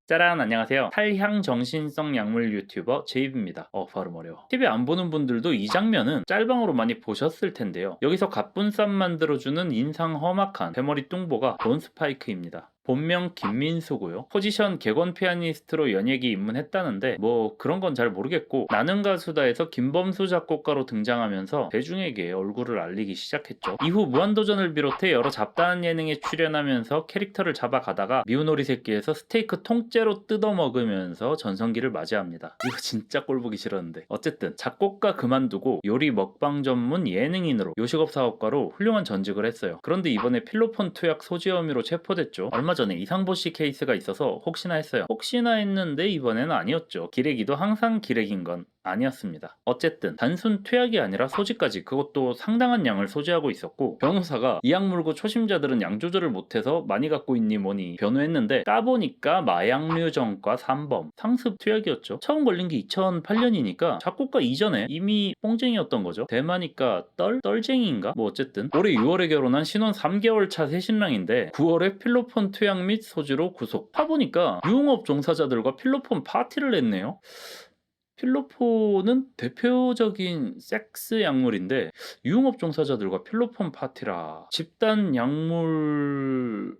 짜란 안녕하세요. 탈향 정신성 약물 유튜버 제이브입니다. 발음 어려워. TV 안 보는 분들도 이 장면은 짤방으로 많이 보셨을 텐데요. 여기서 갑분쌈 만들어주는 인상 험악한 대머리 뚱보가 돈 스파이크입니다. 본명 김민수고요. 포지션 객원 피아니스트로 연예계 입문했다는데 뭐 그런 건 잘 모르겠고, 나는 가수다에서 김범수 작곡가로 등장하면서 대중에게 얼굴을 알리기 시작했죠. 이후 무한도전을 비롯해 여러 잡다한 예능에 출연하면서 캐릭터를 잡아가다가 미운 오리 새끼에서 스테이크 통째로 뜯어먹으면서 전성기를 맞이합니다. 이거 진짜 꼴보기 싫었는데, 어쨌든 작곡가 그만두고 요리 먹방 전문 예능인으로 요식업 사업가로 훌륭한 전직을 했어요. 그런데 이번에 필로폰 투약 소지 혐의로 체포됐죠. 얼마 전에 이상보 씨 케이스가 있어서 혹시나 했어요. 혹시나 했는데 이번에는 아니었죠. 기레기도 항상 기레기인 건 아니었습니다. 어쨌든 단순 투약이 아니라 소지까지, 그것도 상당한 양을 소지하고 있었고, 변호사가 이 약 물고 초심자들은 양 조절을 못해서 많이 갖고 있니 뭐니 변호했는데 까보니까 마약류 전과 3범 상습 투약이었죠. 처음 걸린 게 2008년이니까 작곡가 이전에 이미 뽕쟁이였던 거죠. 대마니까 떨쟁이인가? 뭐 어쨌든 올해 6월에 결혼한 신혼 3개월 차 새신랑인데 9월에 필로폰 투약 및 소지로 구속. 파보니까 유흥업 종사자들과 필로폰 파티를 했네요. 필로폰은 대표적인 섹스 약물인데 유흥업 종사자들과 필로폰 파티라. 집단 약물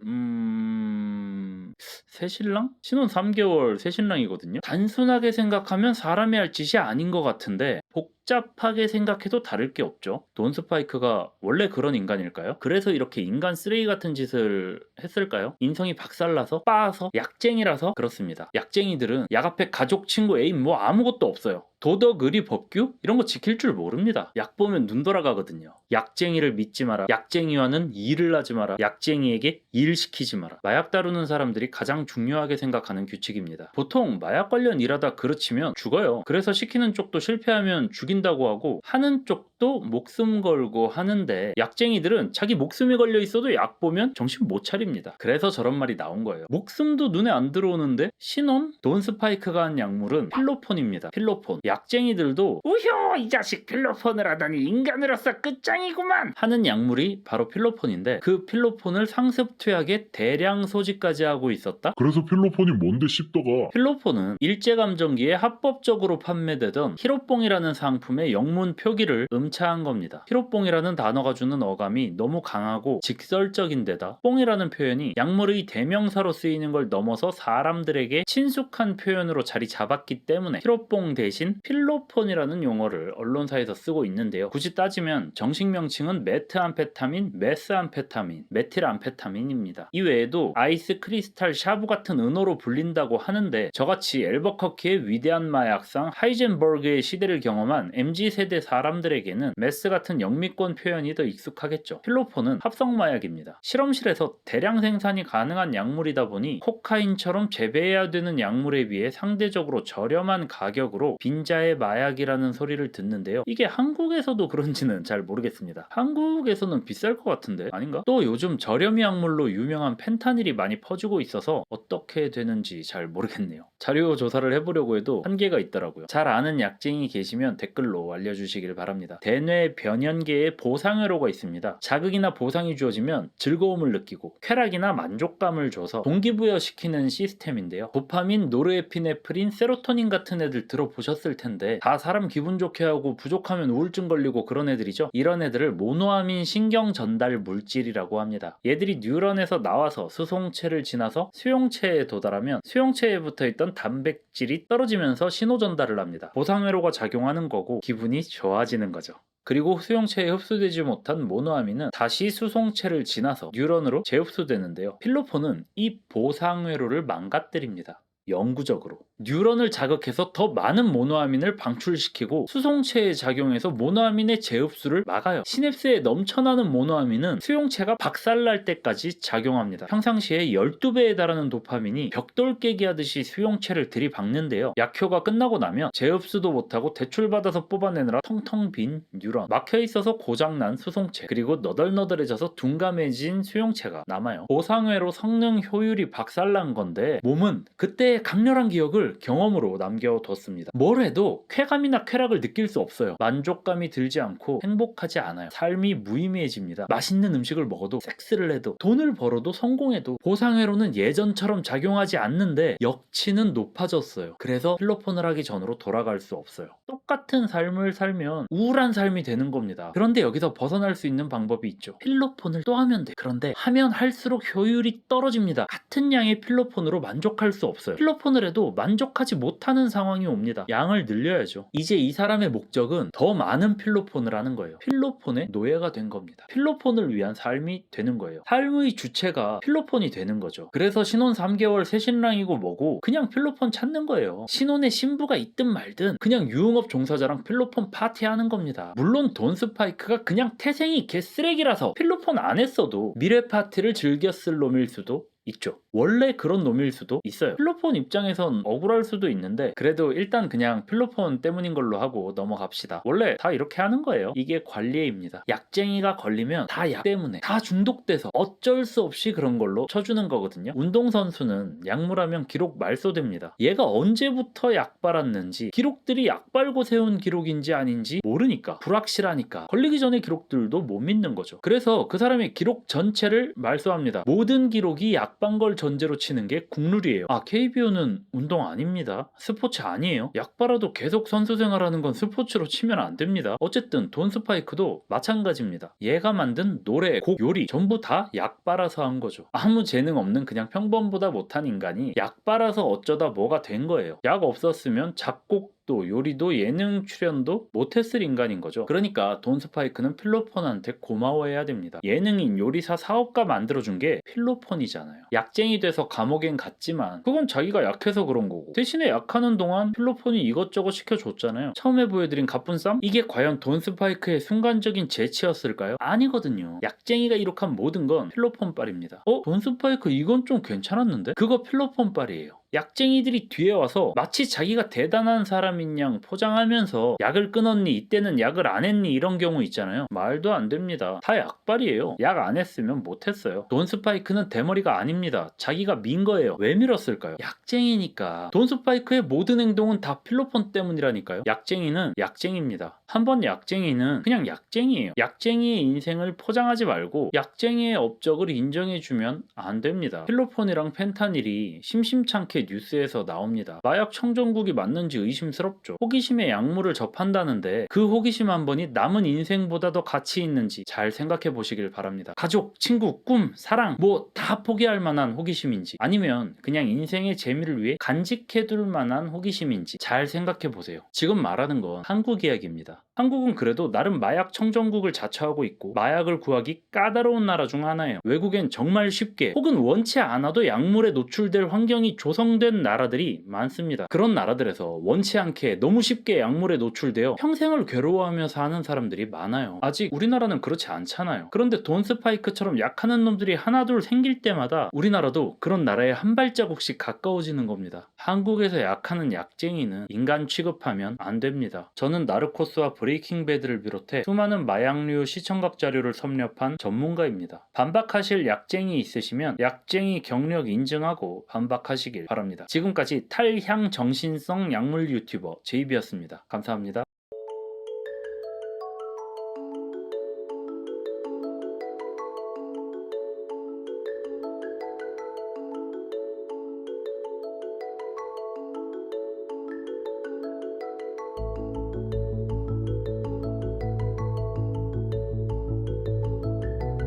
새신랑? 신혼 3개월 새신랑이거든요. 단순하게 생각하면 사람이 할 짓이 아닌 것 같은데 복잡하게 생각해도 다를 게 없죠. 돈 스파이크가 원래 그런 인간일까요? 그래서 이렇게 인간 쓰레기 같은 짓을 했을까요? 인성이 박살나서 빠서 약쟁이라서 그렇습니다. 약쟁이들은 약 앞에 가족, 친구, 애인 뭐 아무것도 없어요. 도덕, 의리, 법규? 이런 거 지킬 줄 모릅니다. 약 보면 눈 돌아가거든요. 약쟁이를 믿지 마라. 약쟁이와는 일을 하지 마라. 약쟁이에게 일 시키지 마라. 마약 다루는 사람들이 가장 중요하게 생각하는 규칙입니다. 보통 마약 관련 일하다 그르치면 죽어요. 그래서 시키는 쪽도 실패하면 죽인다고 하고, 하는 쪽도 목숨 걸고 하는데 약쟁이들은 자기 목숨이 걸려 있어도 약 보면 정신 못 차립니다. 그래서 저런 말이 나온 거예요. 목숨도 눈에 안 들어오는데 신혼? 돈 스파이크가 한 약물은 필로폰입니다. 필로폰. 약쟁이들도 우효 이 자식 필로폰을 하다니 인간으로서 끝장이구만 하는 약물이 바로 필로폰인데, 그 필로폰을 상습 투약에 대량 소지까지 하고 있었다? 그래서 필로폰이 뭔데 씹더가. 필로폰은 일제감정기에 합법적으로 판매되던 히로뽕이라는 상품의 영문 표기를 음차한 겁니다. 히로뽕이라는 단어가 주는 어감이 너무 강하고 직설적인데다 뽕이라는 표현이 약물의 대명사로 쓰이는 걸 넘어서 사람들에게 친숙한 표현으로 자리 잡았기 때문에 히로뽕 대신 필로폰이라는 용어를 언론사에서 쓰고 있는데요. 굳이 따지면 정식 명칭은 메트암페타민, 메스암페타민, 메틸암페타민입니다. 이 외에도 아이스 크리스탈 샤브 같은 은어로 불린다고 하는데, 저같이 앨버커키의 위대한 마약상 하이젠버그의 시대를 경험한 MZ세대 사람들에게는 메스 같은 영미권 표현이 더 익숙하겠죠. 필로폰은 합성 마약입니다. 실험실에서 대량 생산이 가능한 약물이다 보니 코카인처럼 재배해야 되는 약물에 비해 상대적으로 저렴한 가격으로 빈자의 마약이라는 소리를 듣는데요. 이게 한국에서도 그런지는 잘 모르겠습니다. 한국에서는 비쌀 것 같은데 아닌가? 또 요즘 저렴 약물로 유명한 펜타닐이 많이 퍼지고 있어서 어떻게 되는지 잘 모르겠네요. 자료 조사를 해보려고 해도 한계가 있더라고요. 잘 아는 약쟁이 계시면 댓글로 알려주시길 바랍니다. 대뇌 변연계에 보상회로가 있습니다. 자극이나 보상이 주어지면 즐거움을 느끼고 쾌락이나 만족감을 줘서 동기부여시키는 시스템인데요. 도파민, 노르에피네프린, 세로토닌 같은 애들 들어보셨을 텐데 다 사람 기분 좋게 하고 부족하면 우울증 걸리고 그런 애들이죠. 이런 애들을 모노아민 신경 전달 물질이라고 합니다. 얘들이 뉴런에서 나와서 수송체를 지나서 수용체에 도달하면 수용체에 붙어있던 단백질이 떨어지면서 신호 전달을 합니다. 보상회로가 작용하는 거고 기분이 좋아지는 거죠. 그리고 수용체에 흡수되지 못한 모노아민은 다시 수송체를 지나서 뉴런으로 재흡수되는데요. 필로폰은 이 보상회로를 망가뜨립니다. 영구적으로. 뉴런을 자극해서 더 많은 모노아민을 방출시키고 수송체에 작용해서 모노아민의 재흡수를 막아요. 시냅스에 넘쳐나는 모노아민은 수용체가 박살날 때까지 작용합니다. 평상시에 12배에 달하는 도파민이 벽돌 깨기 하듯이 수용체를 들이박는데요. 약효가 끝나고 나면 재흡수도 못하고 대출받아서 뽑아내느라 텅텅 빈 뉴런, 막혀있어서 고장난 수송체, 그리고 너덜너덜해져서 둔감해진 수용체가 남아요. 보상회로 성능 효율이 박살난 건데 몸은 그때 그때의 강렬한 기억을 경험으로 남겨뒀습니다. 뭘 해도 쾌감이나 쾌락을 느낄 수 없어요. 만족감이 들지 않고 행복하지 않아요. 삶이 무의미해집니다. 맛있는 음식을 먹어도, 섹스를 해도, 돈을 벌어도, 성공해도 보상회로는 예전처럼 작용하지 않는데 역치는 높아졌어요. 그래서 필로폰을 하기 전으로 돌아갈 수 없어요. 똑같은 삶을 살면 우울한 삶이 되는 겁니다. 그런데 여기서 벗어날 수 있는 방법이 있죠. 필로폰을 또 하면 돼. 그런데 하면 할수록 효율이 떨어집니다. 같은 양의 필로폰으로 만족할 수 없어요. 필로폰을 해도 만족하지 못하는 상황이 옵니다. 양을 늘려야죠. 이제 이 사람의 목적은 더 많은 필로폰을 하는 거예요. 필로폰의 노예가 된 겁니다. 필로폰을 위한 삶이 되는 거예요. 삶의 주체가 필로폰이 되는 거죠. 그래서 신혼 3개월 새 신랑이고 뭐고 그냥 필로폰 찾는 거예요. 신혼에 신부가 있든 말든 그냥 유흥업 종사자랑 필로폰 파티하는 겁니다. 물론 돈 스파이크가 그냥 태생이 개쓰레기라서 필로폰 안 했어도 미래 파티를 즐겼을 놈일 수도 있죠. 원래 그런 놈일 수도 있어요. 필로폰 입장에선 억울할 수도 있는데 그래도 일단 그냥 필로폰 때문인 걸로 하고 넘어갑시다. 원래 다 이렇게 하는 거예요. 이게 관리입니다. 약쟁이가 걸리면 다 약 때문에 다 중독돼서 어쩔 수 없이 그런 걸로 쳐주는 거거든요. 운동선수는 약물하면 기록 말소됩니다. 얘가 언제부터 약 빨았는지, 기록들이 약 빨고 세운 기록인지 아닌지 모르니까, 불확실하니까 걸리기 전의 기록들도 못 믿는 거죠. 그래서 그 사람의 기록 전체를 말소합니다. 모든 기록이 약반 걸 전제로 치는 게 국룰이에요. KBO는 운동 아닙니다. 스포츠 아니에요. 약 빨아도 계속 선수 생활하는 건 스포츠로 치면 안 됩니다. 어쨌든 돈 스파이크도 마찬가지입니다. 얘가 만든 노래, 곡, 요리 전부 다 약 빨아서 한 거죠. 아무 재능 없는 그냥 평범보다 못한 인간이 약 빨아서 어쩌다 뭐가 된 거예요. 약 없었으면 작곡도 요리도 예능 출연도 못했을 인간인 거죠. 그러니까 돈 스파이크는 필로폰한테 고마워해야 됩니다. 예능인, 요리사, 사업가 만들어준 게 필로폰이잖아요. 약쟁이 돼서 감옥엔 갔지만 그건 자기가 약해서 그런 거고, 대신에 약하는 동안 필로폰이 이것저것 시켜줬잖아요. 처음에 보여드린 갑분싸? 이게 과연 돈 스파이크의 순간적인 재치였을까요? 아니거든요. 약쟁이가 이룩한 모든 건 필로폰 빨입니다. 돈 스파이크 이건 좀 괜찮았는데? 그거 필로폰 빨이에요. 약쟁이들이 뒤에 와서 마치 자기가 대단한 사람인 양 포장하면서 약을 끊었니, 이때는 약을 안 했니, 이런 경우 있잖아요. 말도 안 됩니다. 다 약발이에요. 약 안 했으면 못했어요. 돈 스파이크는 대머리가 아닙니다. 자기가 민 거예요. 왜 밀었을까요? 약쟁이니까. 돈 스파이크의 모든 행동은 다 필로폰 때문이라니까요. 약쟁이는 약쟁이입니다. 한 번 약쟁이는 그냥 약쟁이에요. 약쟁이의 인생을 포장하지 말고 약쟁이의 업적을 인정해주면 안 됩니다. 필로폰이랑 펜타닐이 심심찮게 뉴스에서 나옵니다. 마약 청정국이 맞는지 의심스럽죠. 호기심에 약물을 접한다는데 그 호기심 한 번이 남은 인생보다 더 가치 있는지 잘 생각해 보시길 바랍니다. 가족, 친구, 꿈, 사랑 뭐 다 포기할 만한 호기심인지, 아니면 그냥 인생의 재미를 위해 간직해둘 만한 호기심인지 잘 생각해 보세요. 지금 말하는 건 한국 이야기입니다. 한국은 그래도 나름 마약 청정국을 자처하고 있고 마약을 구하기 까다로운 나라 중 하나예요. 외국엔 정말 쉽게 혹은 원치 않아도 약물에 노출될 환경이 조성된 나라들이 많습니다. 그런 나라들에서 원치 않게 너무 쉽게 약물에 노출되어 평생을 괴로워하며 사는 사람들이 많아요. 아직 우리나라는 그렇지 않잖아요. 그런데 돈 스파이크처럼 약하는 놈들이 하나둘 생길 때마다 우리나라도 그런 나라에 한 발자국씩 가까워지는 겁니다. 한국에서 약하는 약쟁이는 인간 취급하면 안 됩니다. 저는 나르코스와 브레이킹 배드를 비롯해 수많은 마약류 시청각 자료를 섭렵한 전문가입니다. 반박하실 약쟁이 있으시면 약쟁이 경력 인증하고 반박하시길 바랍니다. 지금까지 탈향 정신성 약물 유튜버 제이비였습니다. 감사합니다.